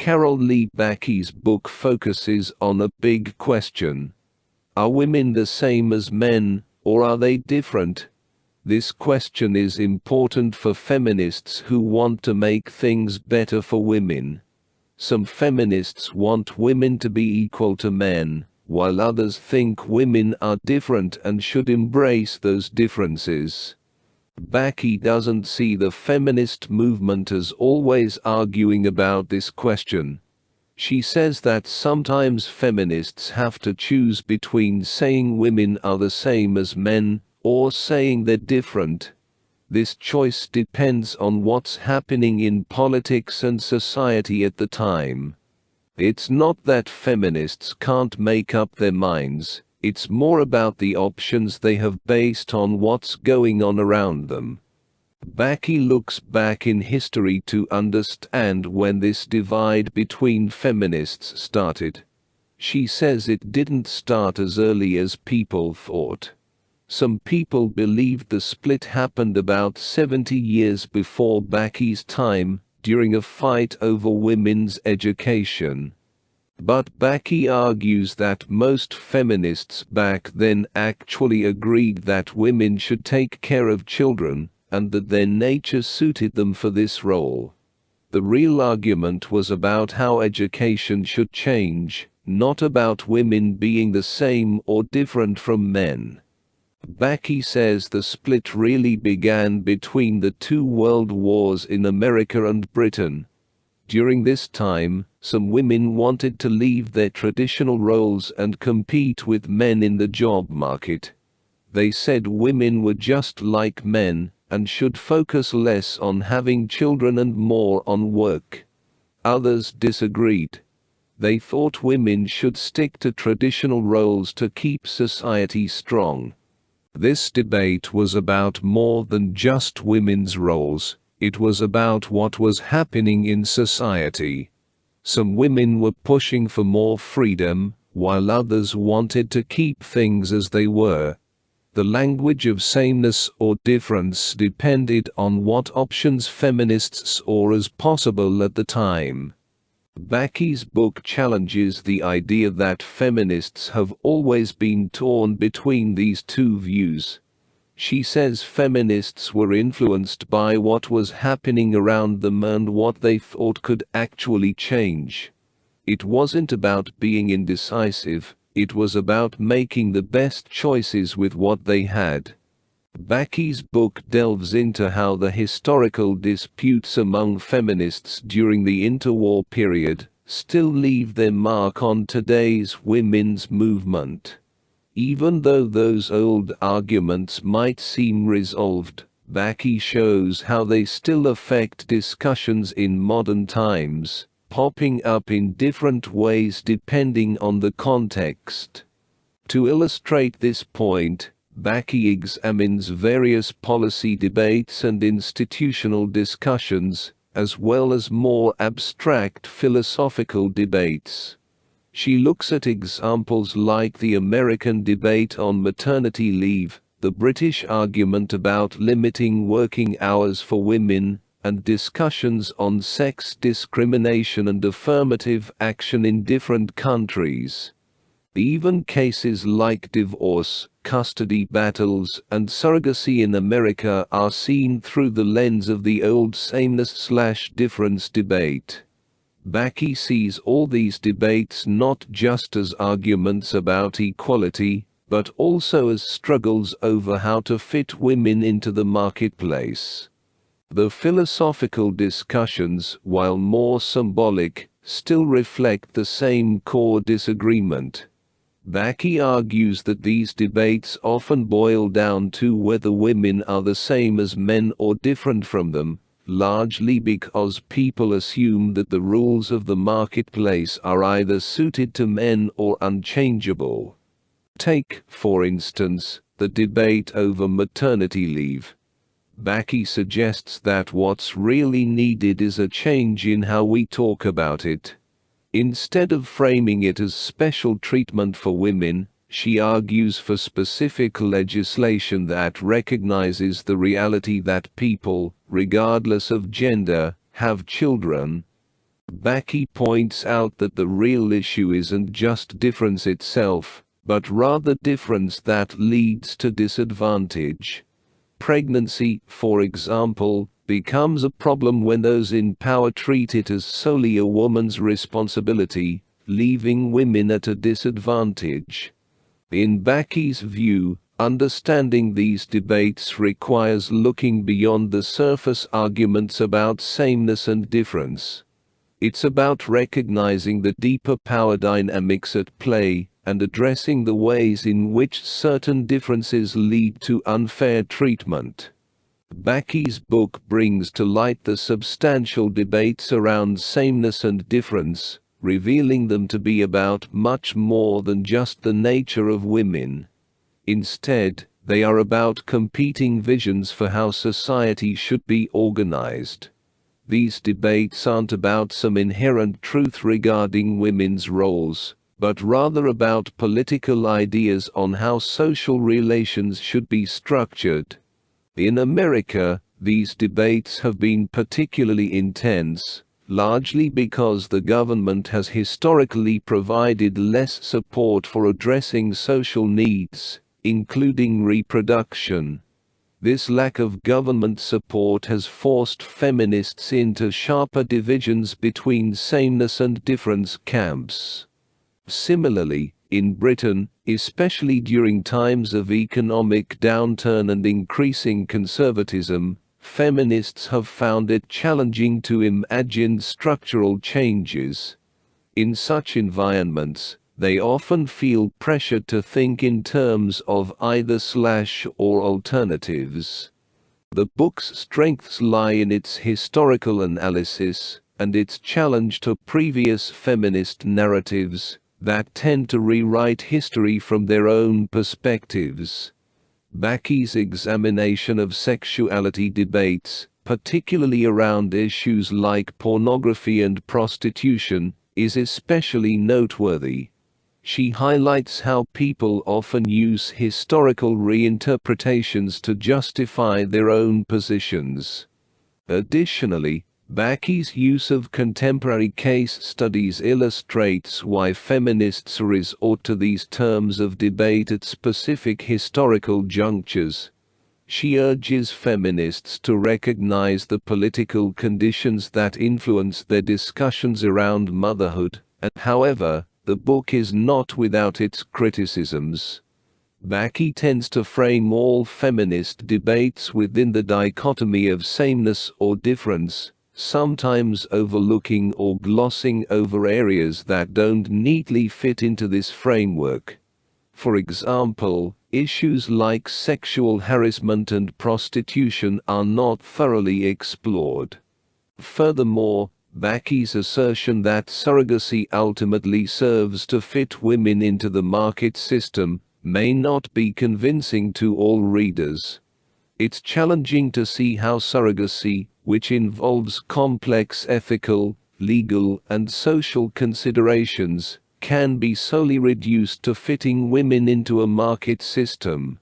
Carol Lee Bacchi's book focuses on a big question. Are women the same as men, or are they different? This question is important for feminists who want to make things better for women. Some feminists want women to be equal to men, while others think women are different and should embrace those differences. Bacchi doesn't see the feminist movement as always arguing about this question. She says that sometimes feminists have to choose between saying women are the same as men, or saying they're different. This choice depends on what's happening in politics and society at the time. It's not that feminists can't make up their minds, it's more about the options they have based on what's going on around them. Bacchi looks back in history to understand when this divide between feminists started. She says it didn't start as early as people thought. Some people believed the split happened about 70 years before Bacchi's time, during a fight over women's education. But Bacchi argues that most feminists back then actually agreed that women should take care of children, and that their nature suited them for this role. The real argument was about how education should change, not about women being the same or different from men. Bacchi says the split really began between the two world wars in America and Britain. During this time, some women wanted to leave their traditional roles and compete with men in the job market. They said women were just like men, and should focus less on having children and more on work. Others disagreed. They thought women should stick to traditional roles to keep society strong. This debate was about more than just women's roles, it was about what was happening in society. Some women were pushing for more freedom, while others wanted to keep things as they were. The language of sameness or difference depended on what options feminists saw as possible at the time. Bacchi's book challenges the idea that feminists have always been torn between these two views. She says feminists were influenced by what was happening around them and what they thought could actually change. It wasn't about being indecisive, it was about making the best choices with what they had. Bacchi's book delves into how the historical disputes among feminists during the interwar period still leave their mark on today's women's movement. Even though those old arguments might seem resolved, Bacchi shows how they still affect discussions in modern times, popping up in different ways depending on the context. To illustrate this point, Bacchi examines various policy debates and institutional discussions, as well as more abstract philosophical debates. She looks at examples like the American debate on maternity leave, the British argument about limiting working hours for women, and discussions on sex discrimination and affirmative action in different countries. Even cases like divorce, custody battles, and surrogacy in America are seen through the lens of the old sameness/difference debate. Bacchi sees all these debates not just as arguments about equality, but also as struggles over how to fit women into the marketplace. The philosophical discussions, while more symbolic, still reflect the same core disagreement. Bacchi argues that these debates often boil down to whether women are the same as men or different from them, largely because people assume that the rules of the marketplace are either suited to men or unchangeable. Take, for instance, the debate over maternity leave. Bacchi suggests that what's really needed is a change in how we talk about it. Instead of framing it as special treatment for women, she argues for specific legislation that recognizes the reality that people, regardless of gender, have children. Bacchi points out that the real issue isn't just difference itself, but rather difference that leads to disadvantage. Pregnancy, for example, becomes a problem when those in power treat it as solely a woman's responsibility, leaving women at a disadvantage. In Bacchi's view, understanding these debates requires looking beyond the surface arguments about sameness and difference. It's about recognizing the deeper power dynamics at play and addressing the ways in which certain differences lead to unfair treatment. Bacchi's book brings to light the substantial debates around sameness and difference, revealing them to be about much more than just the nature of women. Instead, they are about competing visions for how society should be organized. These debates aren't about some inherent truth regarding women's roles, but rather about political ideas on how social relations should be structured. In America, these debates have been particularly intense, largely because the government has historically provided less support for addressing social needs, including reproduction. This lack of government support has forced feminists into sharper divisions between sameness and difference camps. Similarly, in Britain, especially during times of economic downturn and increasing conservatism, feminists have found it challenging to imagine structural changes. In such environments, they often feel pressured to think in terms of either/or alternatives. The book's strengths lie in its historical analysis and its challenge to previous feminist narratives that tend to rewrite history from their own perspectives. Bacchi's examination of sexuality debates, particularly around issues like pornography and prostitution, is especially noteworthy. She highlights how people often use historical reinterpretations to justify their own positions. Additionally, Bacchi's use of contemporary case studies illustrates why feminists resort to these terms of debate at specific historical junctures. She urges feminists to recognize the political conditions that influence their discussions around motherhood, and however, the book is not without its criticisms. Bacchi tends to frame all feminist debates within the dichotomy of sameness or difference, sometimes overlooking or glossing over areas that don't neatly fit into this framework. For example, issues like sexual harassment and prostitution are not thoroughly explored. Furthermore, Bacchi's assertion that surrogacy ultimately serves to fit women into the market system may not be convincing to all readers. It's challenging to see how surrogacy, which involves complex ethical, legal, and social considerations, can be solely reduced to fitting women into a market system.